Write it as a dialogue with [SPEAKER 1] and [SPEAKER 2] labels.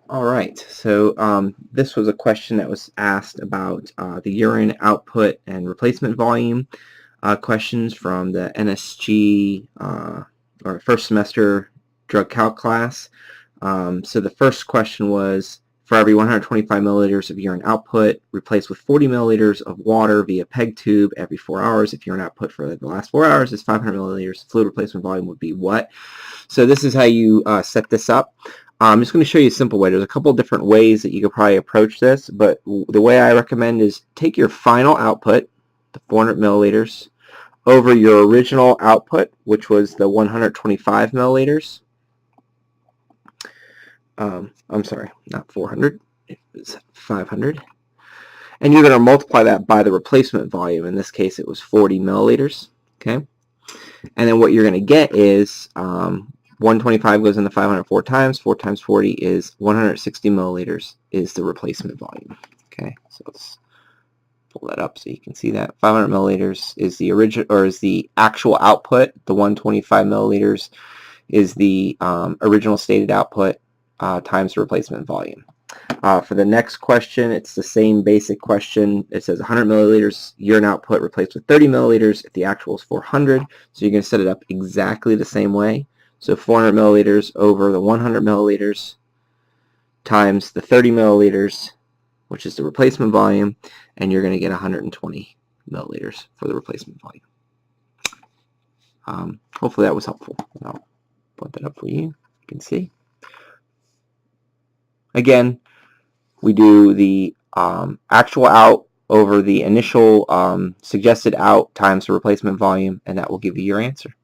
[SPEAKER 1] All right, so this was a question that was asked about the urine output and replacement volume questions from the NSG or first semester drug calc class. So the first question was, for every 125 milliliters of urine output, replace with 40 milliliters of water via PEG tube every 4 hours. If urine output for the last 4 hours is 500 milliliters, fluid replacement volume would be what? So this is how you set this up. I'm just going to show you a simple way. There's a couple different ways that you could probably approach this, but the way I recommend is take your final output, the 400 milliliters, over your original output, which was the 125 milliliters. I'm sorry, not 400, it was 500. And you're going to multiply that by the replacement volume. In this case, it was 40 milliliters. Okay. And then what you're going to get is 125 goes into 500 4 times. 4 times 40 is 160 milliliters is the replacement volume. Okay, so let's pull that up so you can see that. 500 milliliters is the original, or is the actual output. The 125 milliliters is the original stated output times the replacement volume. For the next question, it's the same basic question. It says 100 milliliters urine output replaced with 30 milliliters if the actual is 400. So you're going to set it up exactly the same way. So 400 milliliters over the 100 milliliters times the 30 milliliters, which is the replacement volume, and you're going to get 120 milliliters for the replacement volume. Hopefully that was helpful. I'll put that up for you. You can see. Again, we do the actual out over the initial suggested out times the replacement volume, and that will give you your answer.